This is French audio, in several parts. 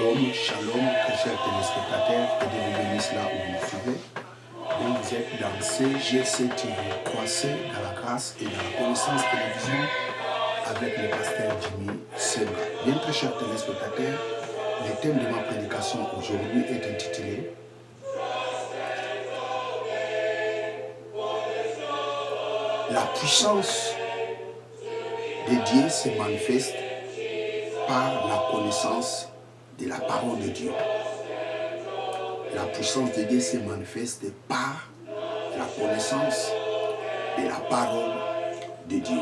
Shalom, shalom, très chers téléspectateurs, que Dieu vous bénisse là où vous nous suivez. Donc vous êtes dans CGC TV, 3C, dans la grâce et dans la connaissance télévision, avec le pasteur Jimmy Senga. Bien très chers téléspectateurs, le thème de ma prédication aujourd'hui est intitulé La puissance de Dieu se manifeste par la connaissance de la parole de Dieu. La puissance de Dieu se manifeste par la connaissance de la parole de Dieu.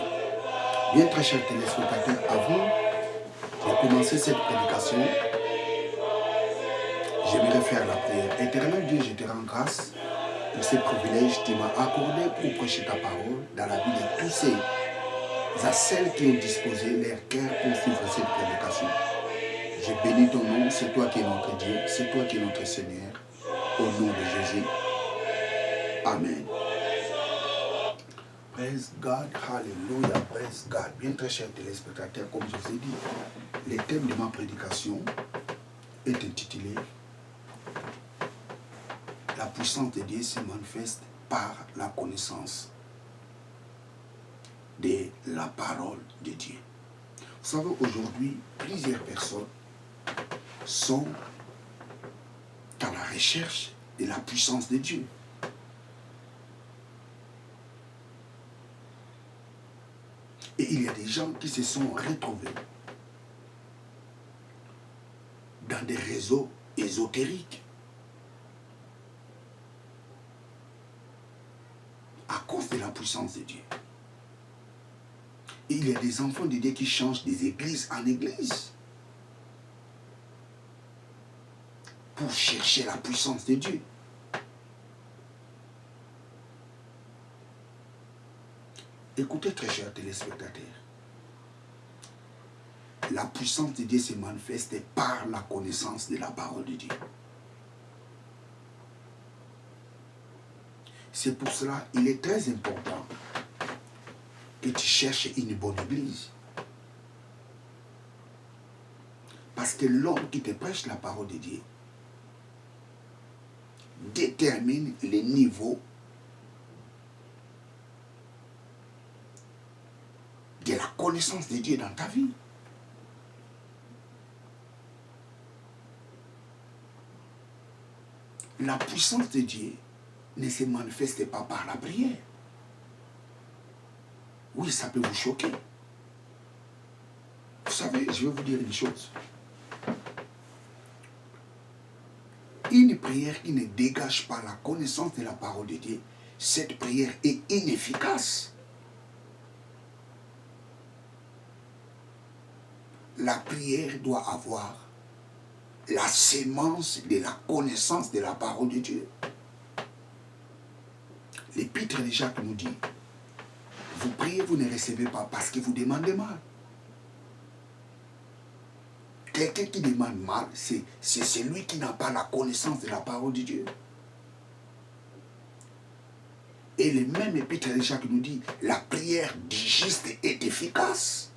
Bien très chers téléspectateurs, avant de commencer cette prédication, j'aimerais faire la prière. Éternel Dieu, je te rends grâce pour ces privilèges que tu m'as accordés pour prêcher ta parole dans la vie de tous ces à celles qui ont disposé leur cœur pour suivre cette prédication. Je bénis ton nom, c'est toi qui es notre Dieu, c'est toi qui es notre Seigneur. Au nom de Jésus. Amen. Praise God, hallelujah, praise God. Bien très chers téléspectateurs, comme je vous ai dit, le thème de ma prédication est intitulé La puissance de Dieu se manifeste par la connaissance de la parole de Dieu. Vous savez, aujourd'hui, plusieurs personnes sont dans la recherche de la puissance de Dieu. Et il y a des gens qui se sont retrouvés dans des réseaux ésotériques à cause de la puissance de Dieu. Et il y a des enfants de Dieu qui changent des églises en églises pour chercher la puissance de Dieu. Écoutez, très chers téléspectateurs, la puissance de Dieu se manifeste par la connaissance de la parole de Dieu. C'est pour cela qu'il est très important que tu cherches une bonne église. Parce que l'homme qui te prêche la parole de Dieu détermine le niveau de la connaissance de Dieu dans ta vie. La puissance de Dieu ne se manifeste pas par la prière. Oui, ça peut vous choquer. Vous savez, je vais vous dire une chose. Une prière qui ne dégage pas la connaissance de la parole de Dieu, cette prière est inefficace. La prière doit avoir la sémence de la connaissance de la parole de Dieu. L'épître de Jacques nous dit, vous priez, vous ne recevez pas parce que vous demandez mal. Quelqu'un qui demande mal, c'est celui qui n'a pas la connaissance de la parole de Dieu. Et le même épître de Jacques nous dit, la prière du juste est efficace.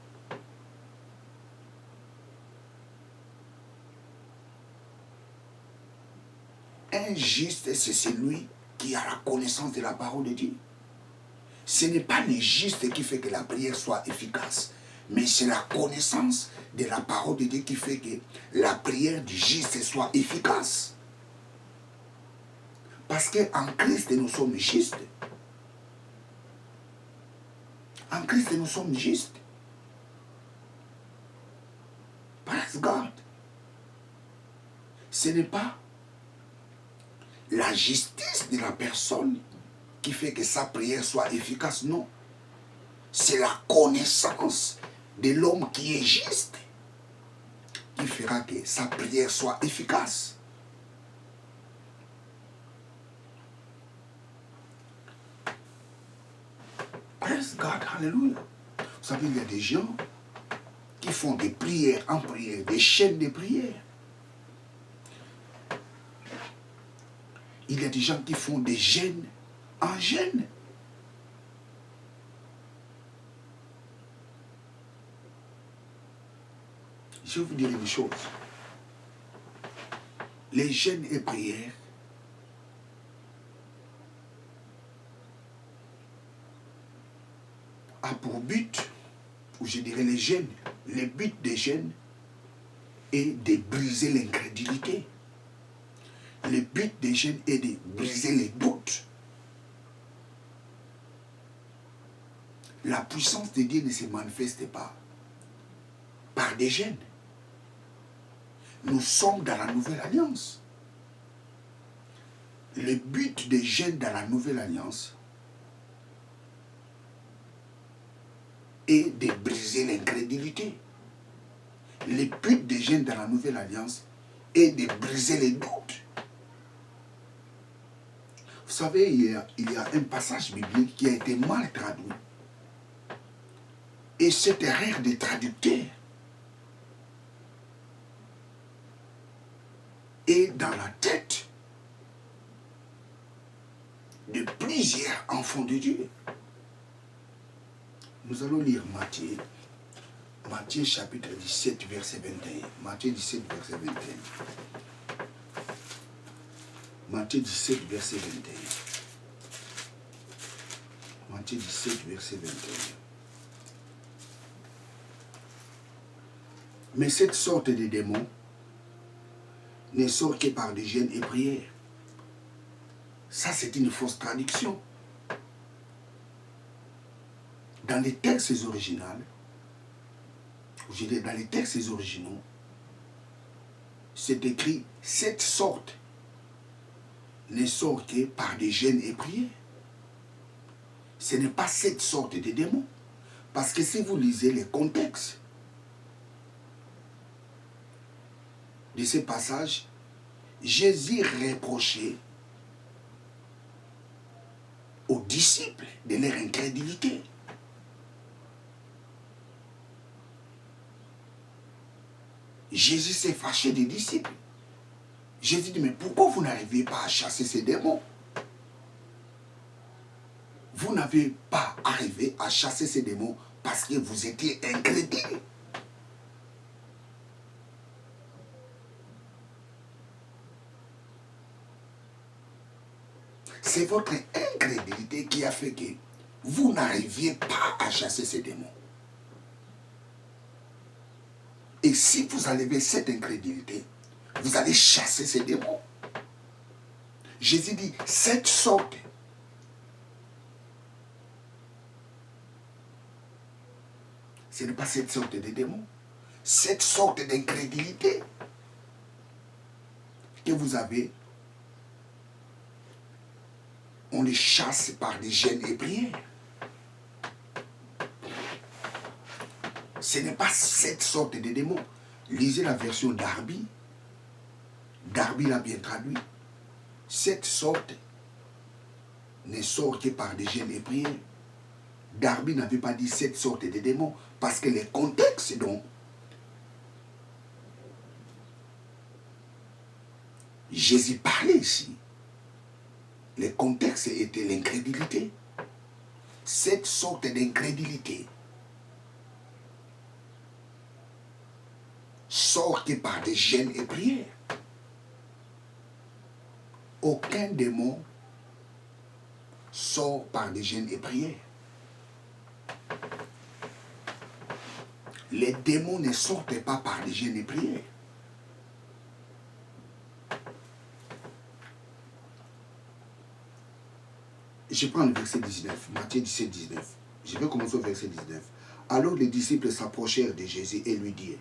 Un juste, c'est celui qui a la connaissance de la parole de Dieu. Ce n'est pas le juste qui fait que la prière soit efficace, mais c'est la connaissance de la parole de Dieu qui fait que la prière du juste soit efficace. Parce qu'en Christ, nous sommes justes. En Christ, nous sommes justes. Praise God. Ce n'est pas la justice de la personne qui fait que sa prière soit efficace, non. C'est la connaissance de l'homme qui est juste qui fera que sa prière soit efficace. Praise God, hallelujah. Vous savez, il y a des gens qui font des prières en prière, des chaînes de prières. Il y a des gens qui font des jeûnes en jeûne. Je vais vous dire une chose. Les jeûnes et prières a pour but, ou je dirais les jeûnes, le but des jeûnes est de briser l'incrédulité. Le but des jeûnes est de briser les doutes. La puissance de Dieu ne se manifeste pas par des jeûnes. Nous sommes dans la nouvelle alliance. Le but des jeûnes dans la nouvelle alliance est de briser l'incrédulité. Le but des jeûnes dans la nouvelle alliance est de briser les doutes. Vous savez, il y a un passage biblique qui a été mal traduit. Et cette erreur des traducteurs est dans la tête de plusieurs enfants de Dieu. Nous allons lire Matthieu. Matthieu chapitre 17, verset 21. Matthieu 17, verset 21. Matthieu 17, verset 21. Matthieu 17, verset 21. Mais cette sorte de démons ne sort que par des jeûnes et prières. Ça, c'est une fausse traduction. Dans les textes originaux, je dis dans les textes originaux, c'est écrit cette sorte ne sort que par des jeûnes et prières. Ce n'est pas cette sorte de démons. Parce que si vous lisez les contextes de ces passages, Jésus reprochait aux disciples de leur incrédulité. Jésus s'est fâché des disciples. Jésus dit, mais pourquoi vous n'arrivez pas à chasser ces démons? Vous n'avez pas arrivé à chasser ces démons parce que vous étiez incrédules. C'est votre incrédulité qui a fait que vous n'arriviez pas à chasser ces démons. Et si vous enlevez cette incrédulité, vous allez chasser ces démons. Jésus dit, cette sorte, ce n'est pas cette sorte de démons, cette sorte d'incrédulité que vous avez, on les chasse par des jeûnes et prières. Ce n'est pas cette sorte de démons. Lisez la version Darby. Darby l'a bien traduit. Cette sorte ne sort que par des jeûnes et prières. Darby n'avait pas dit cette sorte de démons parce que le contexte dont Jésus parlait ici, le contexte était l'incrédulité. Cette sorte d'incrédulité sort que par des jeûnes et prières. Aucun démon sort par des jeûnes et prières. Les démons ne sortent pas par des jeûnes et prières. Je prends le verset 19, Matthieu 17, 19. Je vais commencer au verset 19. Alors les disciples s'approchèrent de Jésus et lui dirent,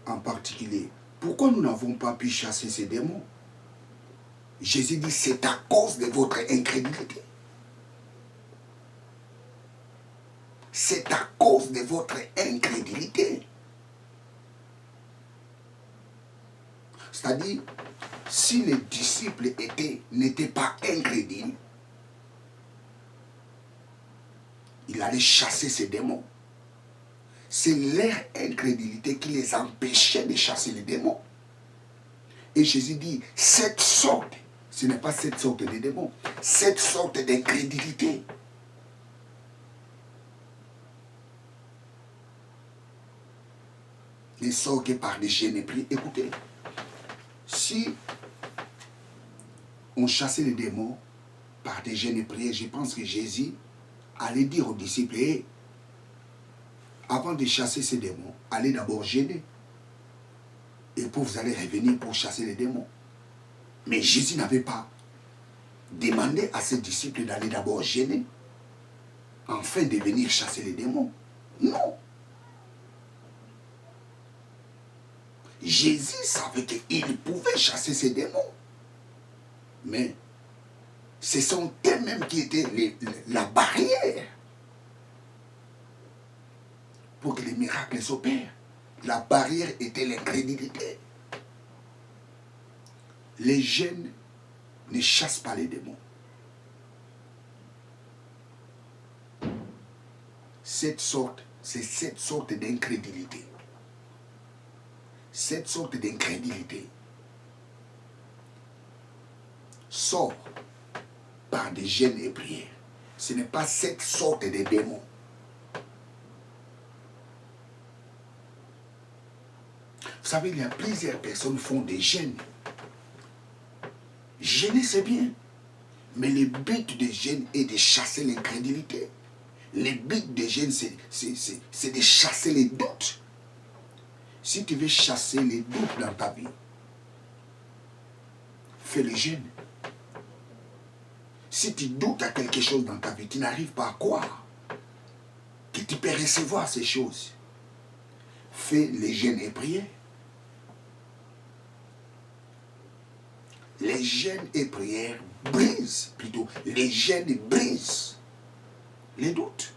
en particulier, pourquoi nous n'avons pas pu chasser ces démons? Jésus dit, c'est à cause de votre incrédulité. C'est à cause de votre incrédulité. C'est-à-dire, si les disciples n'étaient pas incrédules, il allait chasser ces démons. C'est leur incrédulité qui les empêchait de chasser les démons. Et Jésus dit, cette sorte, ce n'est pas cette sorte de démons, cette sorte d'incrédulité. Ne sort que par des jeûnes et prières. Écoutez, Si on chassait les démons par des jeûnes et prières, je pense que Jésus allait dire aux disciples, hey, avant de chasser ces démons, allez d'abord jeûner. Et puis vous allez revenir pour chasser les démons. Mais Jésus n'avait pas demandé à ses disciples d'aller d'abord jeûner, afin de venir chasser les démons. Non. Jésus savait qu'il pouvait chasser ces démons. Mais ce sont eux-mêmes qui étaient la barrière pour que les miracles s'opèrent. La barrière était l'incrédulité. Les jeûnes ne chassent pas les démons. C'est cette sorte d'incrédulité. Cette sorte d'incrédulité sort par des jeûnes et prières. Ce n'est pas cette sorte de démons. Vous savez, il y a plusieurs personnes qui font des jeûnes. Jeûner, c'est bien. Mais le but des jeûnes est de chasser l'incrédulité. Le but des jeûnes, c'est de chasser les doutes. Si tu veux chasser les doutes dans ta vie, fais le jeûne. Si tu doutes à quelque chose dans ta vie, tu n'arrives pas à croire que tu peux recevoir ces choses. Fais les jeûnes et prières. Les jeûnes et prières brisent, plutôt, les jeûnes brisent les doutes.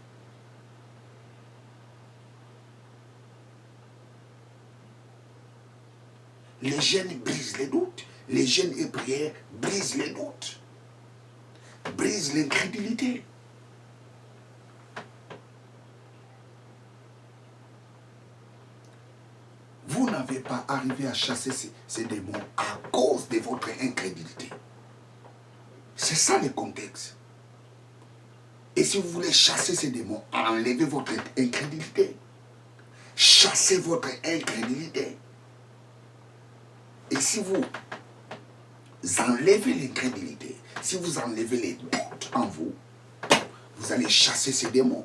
Les jeûnes brisent les doutes. Les jeûnes et prières brisent les doutes. Brisent l'incrédulité. Vous n'avez pas arrivé à chasser ces démons à cause de votre incrédulité. C'est ça le contexte. Et si vous voulez chasser ces démons, enlevez votre incrédulité. Chassez votre incrédulité. Et si vous enlevez l'incrédulité, si vous enlevez les doutes en vous, vous allez chasser ces démons.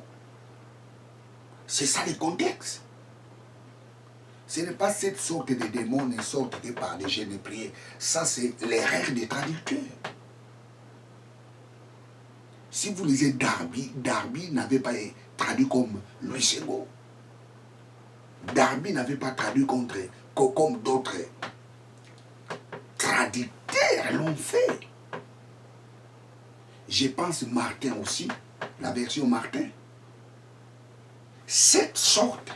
C'est ça le contexte. Ce n'est pas cette sorte de démons ne sortent que par des jeûnes et prières. Ça, c'est l'erreur des traducteurs. Si vous lisez Darby, Darby n'avait pas traduit comme Louis Segaud. Darby n'avait pas traduit comme d'autres traducteurs l'ont fait. Je pense Martin aussi, la version Martin. Cette sorte,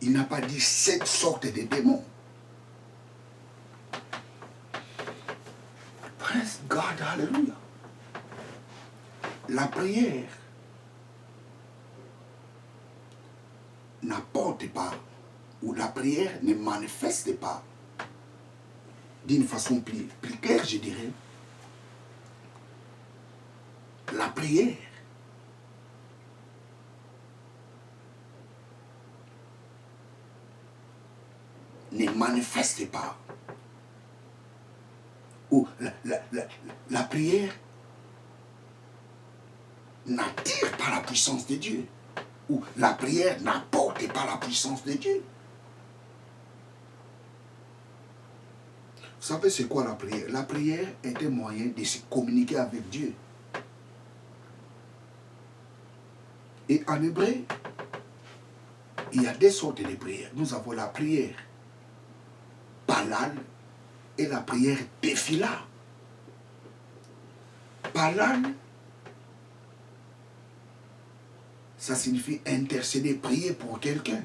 il n'a pas dit cette sorte de démons. Praise God, hallelujah. La prière n'apporte pas, ou la prière ne manifeste pas, d'une façon plus claire, je dirais, la prière ne manifeste pas, ou la prière n'attire pas la puissance de Dieu, ou la prière n'apporte pas la puissance de Dieu. Vous savez c'est quoi la prière? La prière est un moyen de se communiquer avec Dieu. Et en hébreu, il y a deux sortes de prières. Nous avons la prière Palal et la prière Tefila. Palal, ça signifie intercéder, prier pour quelqu'un.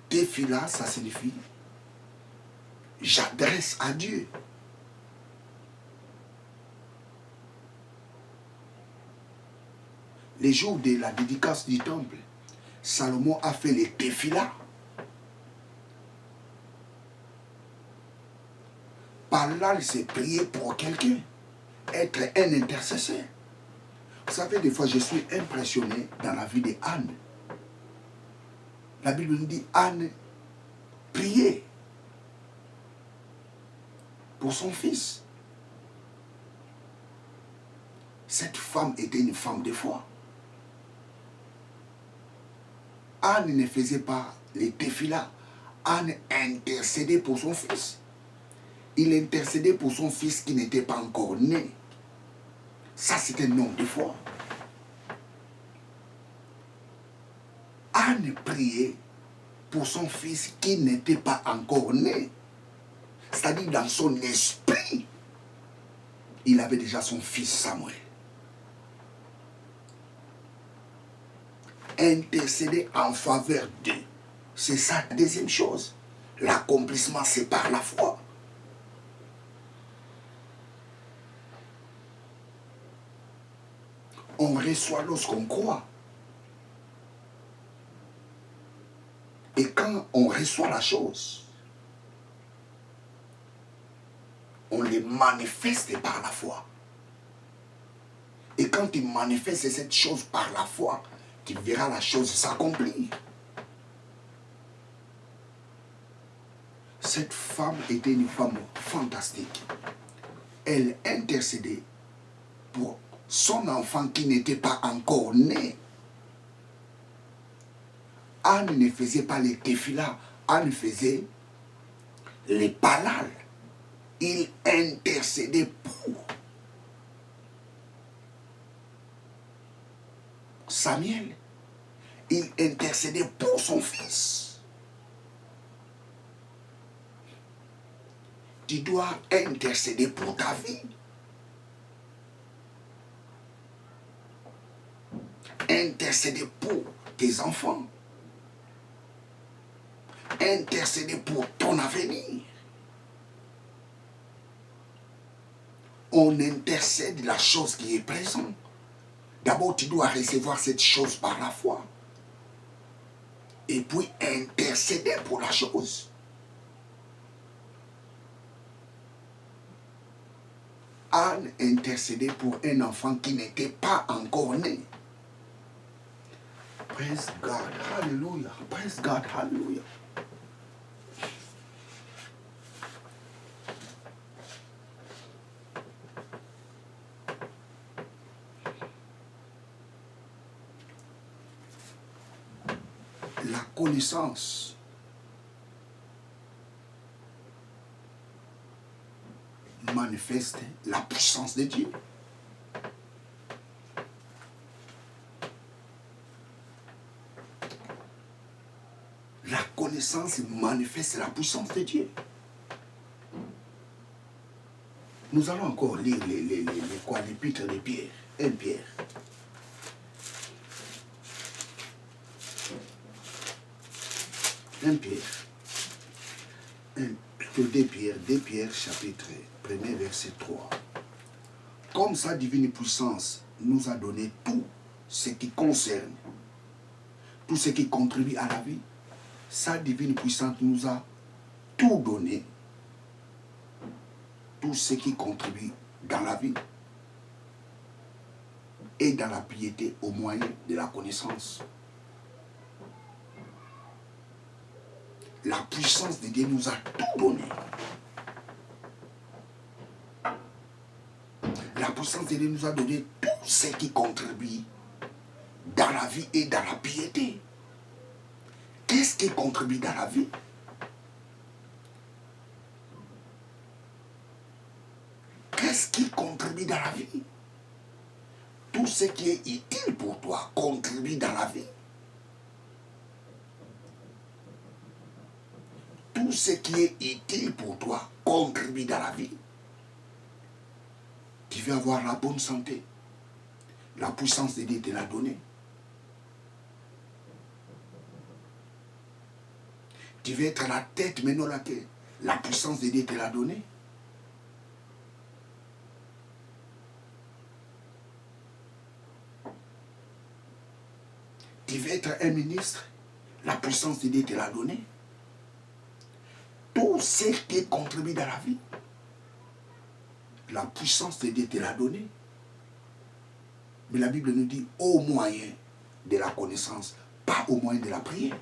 Tefila, ça signifie j'adresse à Dieu. Les jours de la dédicace du temple, Salomon a fait les Tefila. Palal, c'est prier pour quelqu'un. Être un intercesseur. Vous savez, des fois, je suis impressionné dans la vie d'Anne. La Bible nous dit Anne priait pour son fils. Cette femme était une femme de foi. Anne ne faisait pas les tefila. Anne intercédait pour son fils. Il intercédait pour son fils qui n'était pas encore né. Ça, c'est un homme de foi. Anne priait pour son fils qui n'était pas encore né. C'est-à-dire dans son esprit, il avait déjà son fils Samuel. Intercéder en faveur d'eux. C'est ça la deuxième chose. L'accomplissement, c'est par la foi. On reçoit lorsqu'on croit. Et quand on reçoit la chose, on les manifeste par la foi. Et quand tu manifestes cette chose par la foi, tu verras la chose s'accomplir. Cette femme était une femme fantastique. Elle intercédait pour son enfant qui n'était pas encore né. Anne ne faisait pas les tefila, Anne faisait les palal. Il intercédait pour Samuel. Il intercédait pour son fils. Tu dois intercéder pour ta vie. Intercéder pour tes enfants. Intercéder pour ton avenir. On intercède la chose qui est présente. D'abord, tu dois recevoir cette chose par la foi. Et puis intercéder pour la chose. Anne intercédait pour un enfant qui n'était pas encore né. Praise God, hallelujah. Praise God, hallelujah. La connaissance manifeste la puissance de Dieu. La connaissance manifeste la puissance de Dieu. Nous allons encore lire l'épître de Pierre, 1 Pierre. 1 Pierre, 2 Pierre, chapitre 1er, verset 3. Comme sa divine puissance nous a donné tout ce qui concerne, tout ce qui contribue à la vie, sa divine puissance nous a tout donné, tout ce qui contribue dans la vie et dans la piété au moyen de la connaissance. La puissance de Dieu nous a tout donné. La puissance de Dieu nous a donné tout ce qui contribue dans la vie et dans la piété. Qu'est-ce qui contribue dans la vie? Qu'est-ce qui contribue dans la vie? Tout ce qui est utile pour toi contribue dans la vie. Tout ce qui est utile pour toi contribue dans la vie. Tu veux avoir la bonne santé. La puissance de Dieu te l'a donnée. Tu veux être à la tête, mais non la queue. La puissance de Dieu te l'a donnée. Tu veux être un ministre. La puissance de Dieu te l'a donnée. Tout ce qui contribue dans la vie, la puissance de Dieu te l'a donné. Mais la Bible nous dit au moyen de la connaissance, pas au moyen de la prière.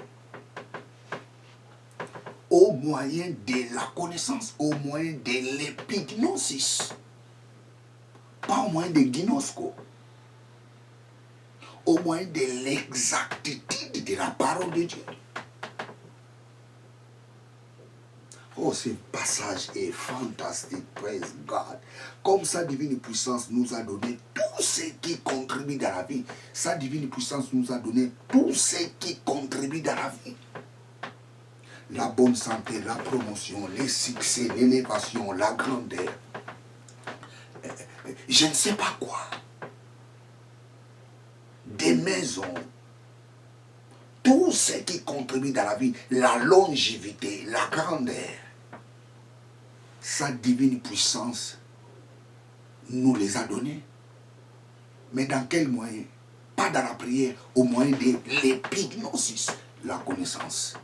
moyen de la connaissance, au moyen de l'épignosis. Pas au moyen de ginosko. Au moyen de l'exactitude de la parole de Dieu. Oh, ce passage est fantastique, praise God. Comme sa divine puissance nous a donné tout ce qui contribue dans la vie. Sa divine puissance nous a donné tout ce qui contribue dans la vie. La bonne santé, la promotion, les succès, l'élévation, la grandeur. Je ne sais pas quoi. Des maisons. Tout ce qui contribue dans la vie. La longévité, la grandeur. Sa divine puissance nous les a donnés. Mais dans quel moyen? Pas dans la prière, au moyen de l'épignosis, la connaissance.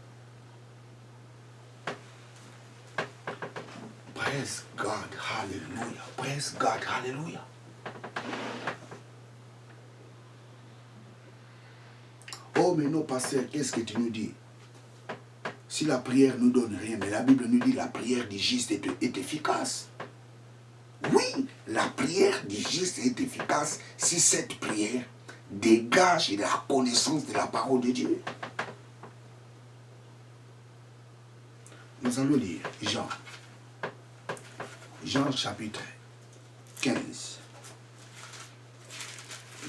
Praise God, hallelujah. Praise God, hallelujah. Oh, mais non, pasteur, qu'est-ce que tu nous dis? Si la prière ne nous donne rien, mais la Bible nous dit la prière du juste est efficace. Oui, la prière du juste est efficace si cette prière dégage la connaissance de la parole de Dieu. Nous allons lire Jean chapitre 15.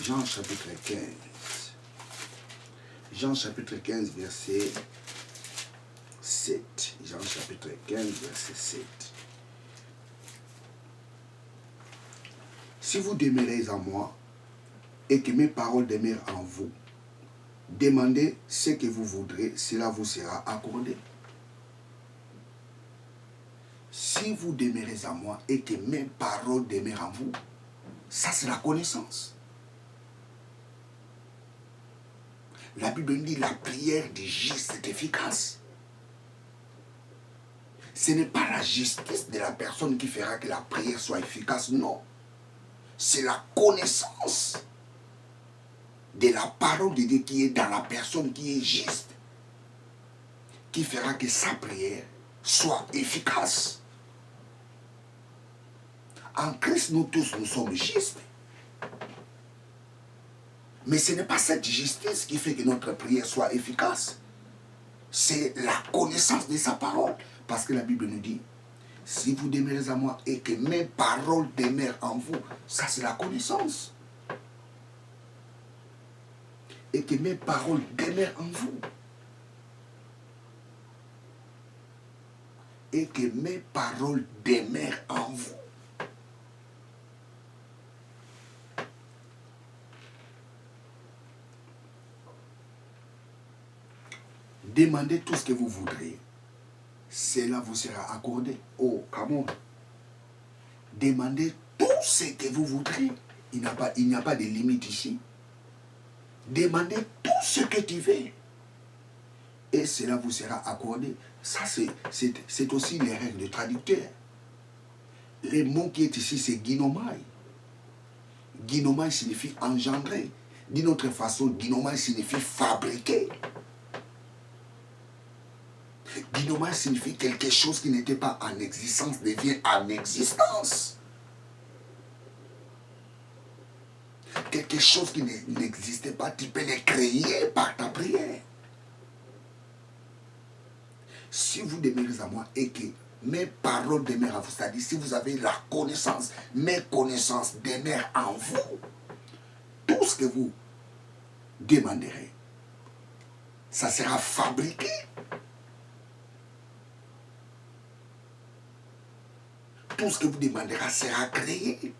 Jean chapitre 15. Jean chapitre 15, verset 7. Jean chapitre 15, verset 7. Si vous demeurez en moi et que mes paroles demeurent en vous, demandez ce que vous voudrez, cela vous sera accordé. Si vous demeurez en moi et que mes paroles demeurent en vous, ça c'est la connaissance. La Bible dit la prière du juste est efficace. Ce n'est pas la justice de la personne qui fera que la prière soit efficace, non. C'est la connaissance de la parole de Dieu qui est dans la personne qui est juste, qui fera que sa prière soit efficace. En Christ, nous tous, nous sommes justes. Mais ce n'est pas cette justice qui fait que notre prière soit efficace. C'est la connaissance de sa parole. Parce que la Bible nous dit, si vous demeurez en moi et que mes paroles demeurent en vous, ça c'est la connaissance. Et que mes paroles demeurent en vous. Et que mes paroles demeurent en vous. Demandez tout ce que vous voudrez. Cela vous sera accordé. Oh, come on. Demandez tout ce que vous voudrez. Il n'y a pas de limite ici. Demandez tout ce que tu veux. Et cela vous sera accordé. Ça, c'est aussi les règles de traducteur. Le mot qui est ici, c'est ginomai. Ginomai signifie engendrer. D'une autre façon, ginomai signifie fabriquer. Ginomai signifie quelque chose qui n'était pas en existence devient en existence. Quelque chose qui n'existait pas, tu peux le créer par ta prière. Si vous demeurez à moi et que mes paroles demeurent en vous, c'est-à-dire si vous avez la connaissance, mes connaissances demeurent en vous, tout ce que vous demanderez, ça sera fabriqué. Tout ce que vous demanderez sera créé.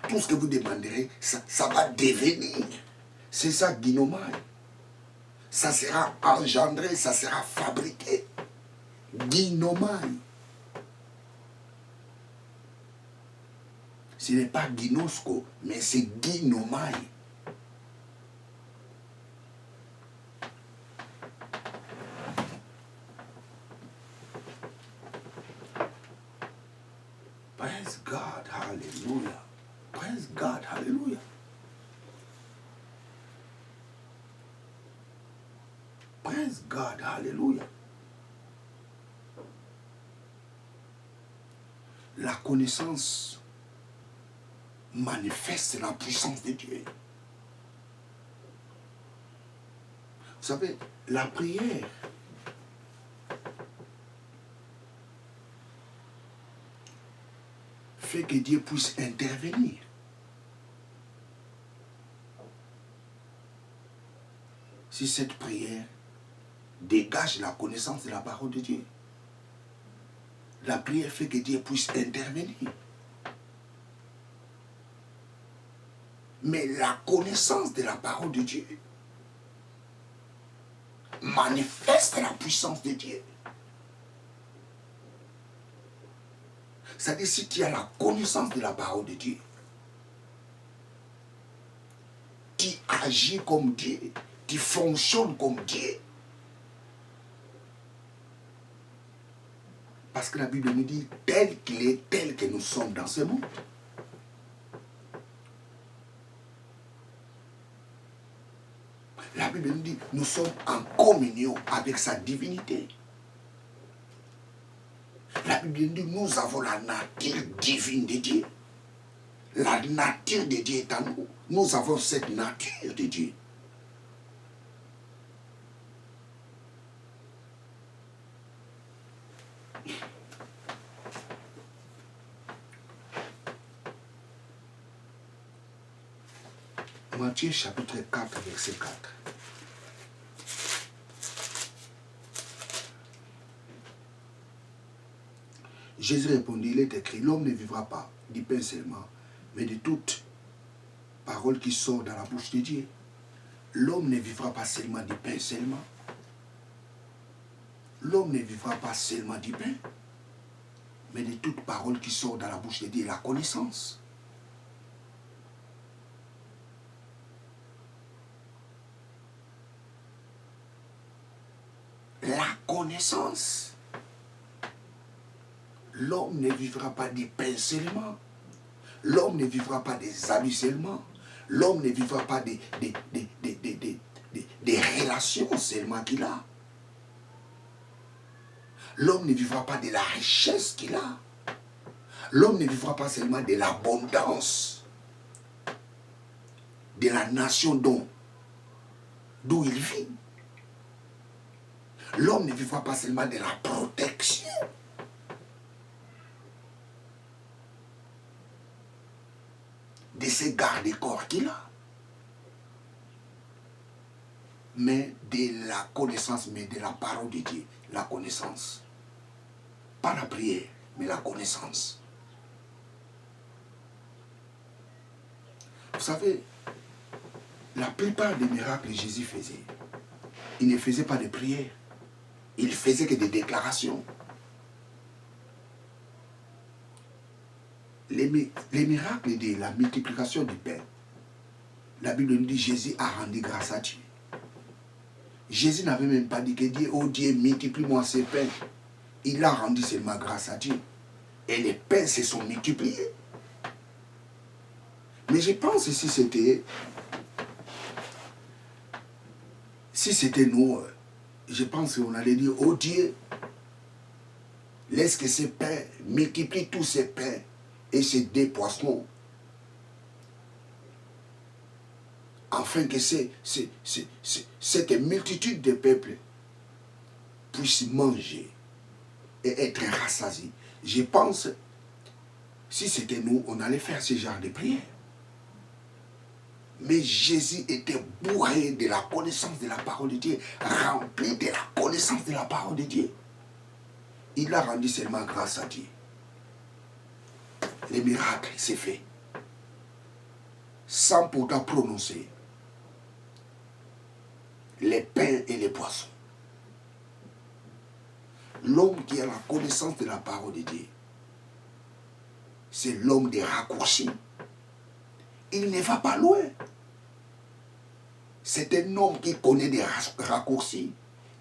Tout ce que vous demanderez, ça va devenir. C'est ça, ginomai. Ça sera engendré, ça sera fabriqué. Ginomai. Ce n'est pas ginosko, mais c'est ginomai. Praise God, hallelujah. Praise God, hallelujah. Praise God, hallelujah. La connaissance manifeste la puissance de Dieu. Vous savez, la prière fait que Dieu puisse intervenir. Si cette prière dégage la connaissance de la parole de Dieu, la prière fait que Dieu puisse intervenir. Mais la connaissance de la parole de Dieu manifeste la puissance de Dieu. C'est-à-dire, si tu as la connaissance de la parole de Dieu, tu agis comme Dieu, tu fonctionnes comme Dieu. Parce que la Bible nous dit, tel qu'il est, tel que nous sommes dans ce monde. La Bible nous dit, nous sommes en communion avec sa divinité. La Bible nous dit, nous avons la nature divine de Dieu. La nature de Dieu est en nous. Nous avons cette nature de Dieu. Matthieu chapitre 4, verset 4. Jésus répondit, il est écrit, l'homme ne vivra pas du pain seulement, mais de toute parole qui sort dans la bouche de Dieu. L'homme ne vivra pas seulement du pain seulement. L'homme ne vivra pas seulement du pain, mais de toute parole qui sort dans la bouche de Dieu, la connaissance. La connaissance. L'homme ne vivra pas du pain seulement. L'homme ne vivra pas des habits seulement. L'homme ne vivra pas des relations seulement qu'il a. L'homme ne vivra pas de la richesse qu'il a. L'homme ne vivra pas seulement de l'abondance de la nation d'où il vit. L'homme ne vivra pas seulement de la protection. De ces garde-corps qu'il a. Mais de la connaissance, mais de la parole de Dieu. La connaissance. Pas la prière, mais la connaissance. Vous savez, la plupart des miracles que Jésus faisait, il ne faisait pas de prière. Il faisait que des déclarations. Les miracles de la multiplication du pain, la Bible nous dit Jésus a rendu grâce à Dieu. Jésus n'avait même pas dit que Dieu, oh Dieu, multiplie-moi ces pains. Il a rendu seulement grâce à Dieu. Et les pains se sont multipliés. Mais je pense que si c'était nous, je pense qu'on allait dire, oh Dieu, laisse que ces pains, multiplie tous ces pains et ces deux poissons, afin que cette multitude de peuples puissent manger et être rassasiés. Je pense, si c'était nous, on allait faire ce genre de prière. Mais Jésus était bourré de la connaissance de la parole de Dieu, rempli de la connaissance de la parole de Dieu. Il a rendu seulement grâce à Dieu. Les miracles, c'est fait. Sans pourtant prononcer les pains et les poissons. L'homme qui a la connaissance de la parole de Dieu, c'est l'homme des raccourcis. Il ne va pas loin. C'est un homme qui connaît des raccourcis.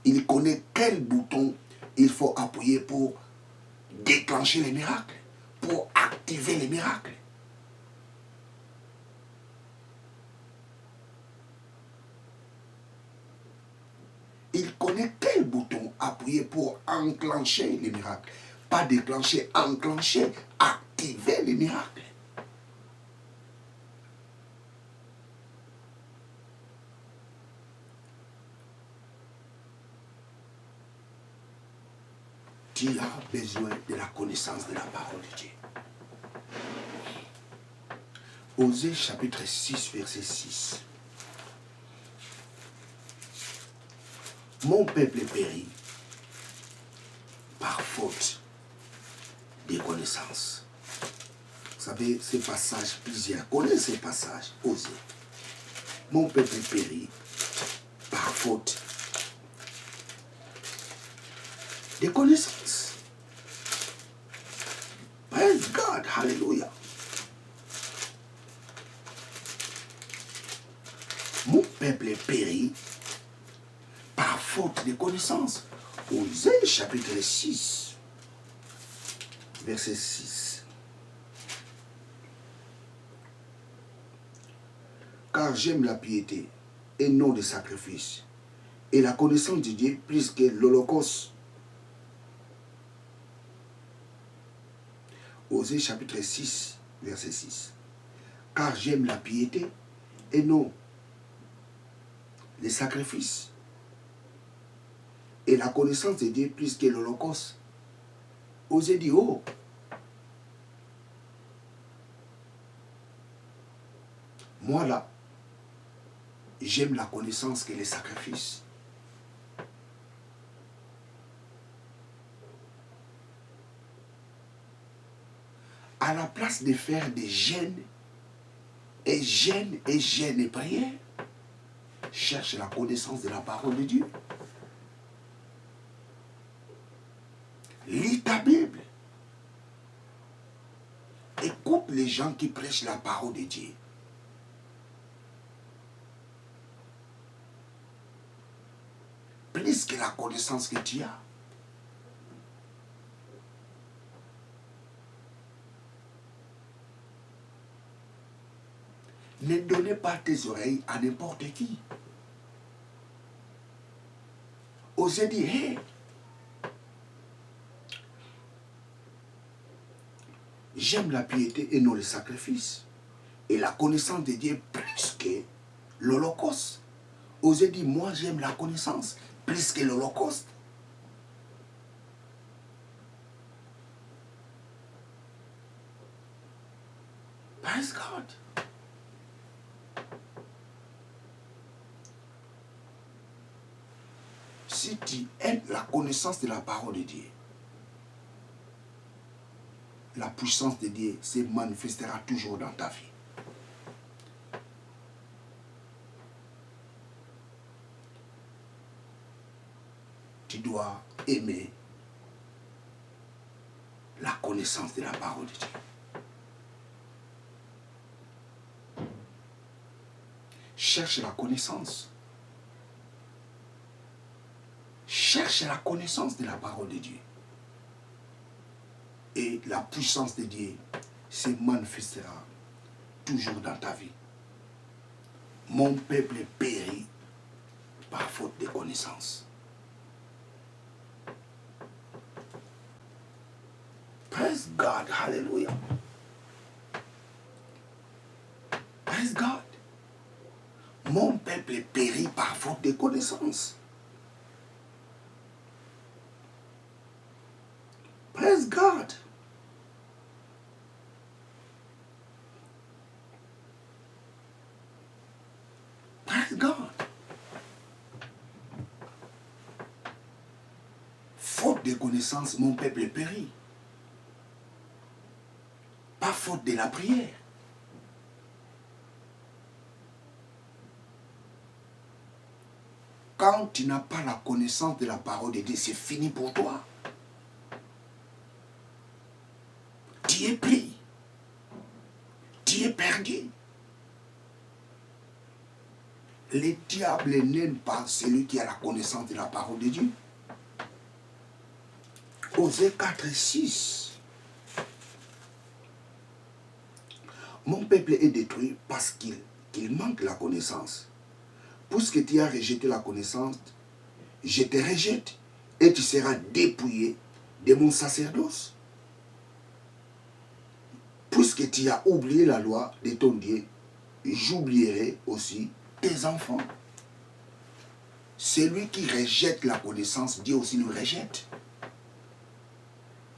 Il connaît quel bouton il faut appuyer pour déclencher les miracles, pour activer les miracles. Il connaît quel bouton appuyer pour enclencher les miracles. Pas déclencher, enclencher, activer les miracles. Tu as besoin de la connaissance de la parole de Dieu. Osée chapitre 6, verset 6. Mon peuple périt par faute de connaissance. Vous savez, ces passages, plusieurs connaissent ces passages. Osée. Mon peuple périt par faute de connaissance. Praise God, hallelujah. Mon peuple périt par faute de connaissance. Osée chapitre 6, verset 6. Car j'aime la piété et non le sacrifice, et la connaissance de Dieu plus que l'holocauste. Osée chapitre 6, verset 6. Car j'aime la piété et non les sacrifices, et la connaissance de Dieu plus que l'holocauste. Osée dit, oh, moi là, j'aime la connaissance que les sacrifices. À la place de faire des jeûnes et prières, cherche la connaissance de la parole de Dieu. Lis ta Bible. Écoute les gens qui prêchent la parole de Dieu. Plus que la connaissance que tu as. Ne donnez pas tes oreilles à n'importe qui. Osez dire, hey, j'aime la piété et non le sacrifice, et la connaissance de Dieu plus que l'holocauste. Osez dire, moi j'aime la connaissance plus que l'holocauste. Praise God. Si tu aimes la connaissance de la parole de Dieu, la puissance de Dieu se manifestera toujours dans ta vie. Tu dois aimer la connaissance de la parole de Dieu. Cherche la connaissance. Cherche la connaissance de la parole de Dieu. Et la puissance de Dieu se manifestera toujours dans ta vie. Mon peuple périt par faute de connaissance. Praise God, hallelujah. Praise God. Mon peuple périt par faute de connaissance. Praise God. Praise God. Faute de connaissance, mon peuple périt. Pas faute de la prière. Quand tu n'as pas la connaissance de la parole de Dieu, c'est fini pour toi. Tu es pris. Tu es perdu. Le diable n'aime pas celui qui a la connaissance de la parole de Dieu. Osée 4, 6. Mon peuple est détruit parce qu'il manque la connaissance. Puisque tu as rejeté la connaissance, je te rejette et tu seras dépouillé de mon sacerdoce. puisque tu as oublié la loi de ton Dieu, j'oublierai aussi tes enfants. Celui qui rejette la connaissance, Dieu aussi le rejette.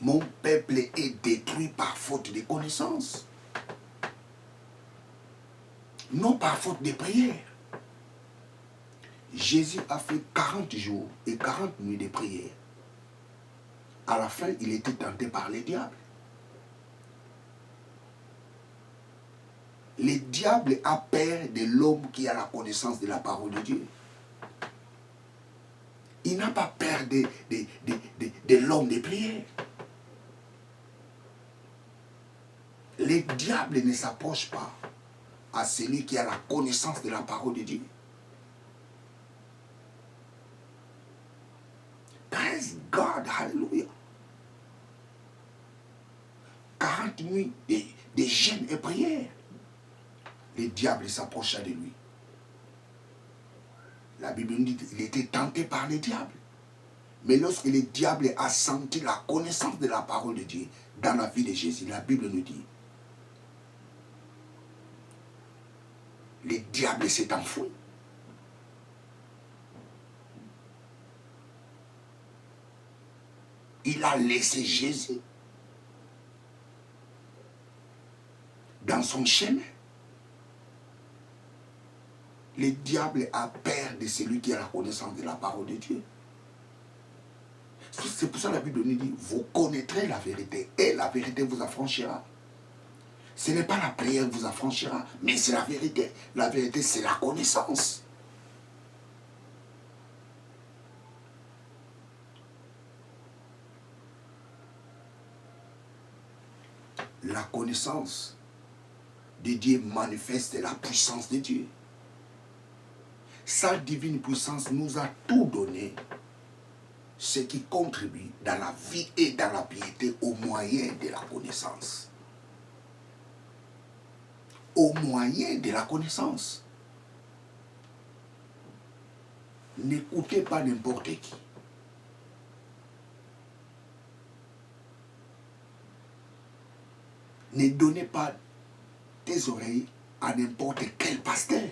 Mon peuple est détruit par faute de connaissance. Non par faute de prière. Jésus a fait 40 jours et 40 nuits de prière. À la fin, il était tenté par le diable. Le diable a peur de l'homme qui a la connaissance de la parole de Dieu. Il n'a pas peur de l'homme de prière. Le diable ne s'approche pas à celui qui a la connaissance de la parole de Dieu. Praise God, hallelujah. 40 nuits de jeûne et prière. Le diable s'approcha de lui. La Bible nous dit qu'il était tenté par le diable. Mais lorsque le diable a senti la connaissance de la parole de Dieu dans la vie de Jésus, la Bible nous dit, le diable s'est enfoui. Il a laissé Jésus dans son chemin. Le diable a peur de celui qui a la connaissance de la parole de Dieu. C'est pour ça que la Bible nous dit, vous connaîtrez la vérité et la vérité vous affranchira. Ce n'est pas la prière qui vous affranchira, mais c'est la vérité. La vérité, c'est la connaissance. La connaissance de Dieu manifeste la puissance de Dieu. Sa divine puissance nous a tout donné, ce qui contribue dans la vie et dans la piété au moyen de la connaissance. Au moyen de la connaissance. N'écoutez pas n'importe qui. Ne donnez pas tes oreilles à n'importe quel pasteur.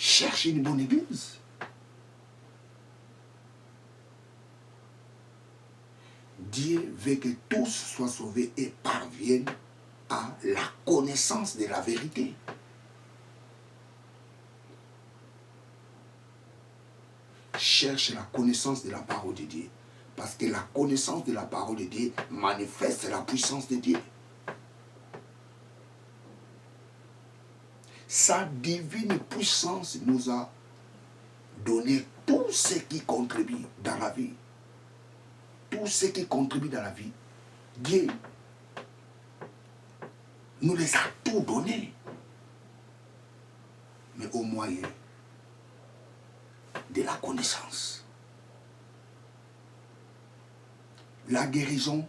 Cherchez une bonne église. Dieu veut que tous soient sauvés et parviennent à la connaissance de la vérité. Cherche la connaissance de la parole de Dieu. Parce que la connaissance de la parole de Dieu manifeste la puissance de Dieu. Sa divine puissance nous a donné tout ce qui contribue dans la vie. Tout ce qui contribue dans la vie. Dieu nous les a tout donnés. Mais au moyen de la connaissance. La guérison,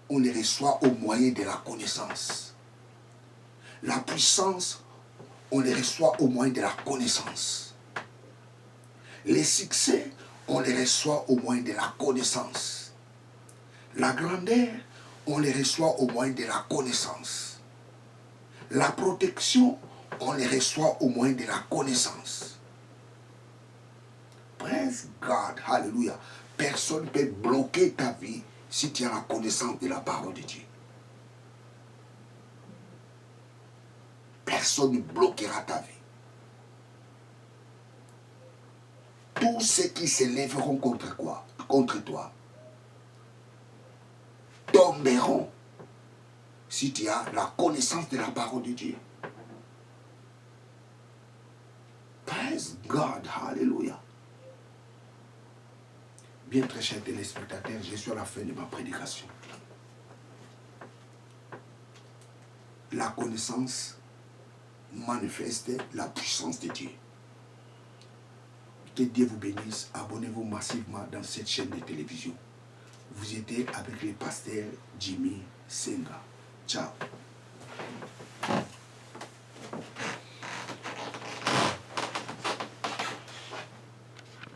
on les reçoit au moyen de la connaissance. La puissance, on les reçoit au moyen de la connaissance. Les succès, on les reçoit au moyen de la connaissance. La grandeur, on les reçoit au moyen de la connaissance. La protection, on les reçoit au moyen de la connaissance. Praise God, hallelujah. Personne ne peut bloquer ta vie si tu as la connaissance de la parole de Dieu. Personne ne bloquera ta vie. Tous ceux qui s'élèveront contre toi, tomberont si tu as la connaissance de la parole de Dieu. Praise God, hallelujah. Bien, très chers téléspectateurs, je suis à la fin de ma prédication. La connaissance manifeste la puissance de Dieu. Que Dieu vous bénisse. Abonnez-vous massivement dans cette chaîne de télévision. Vous étiez avec le pasteur Jimmy Senga. Ciao.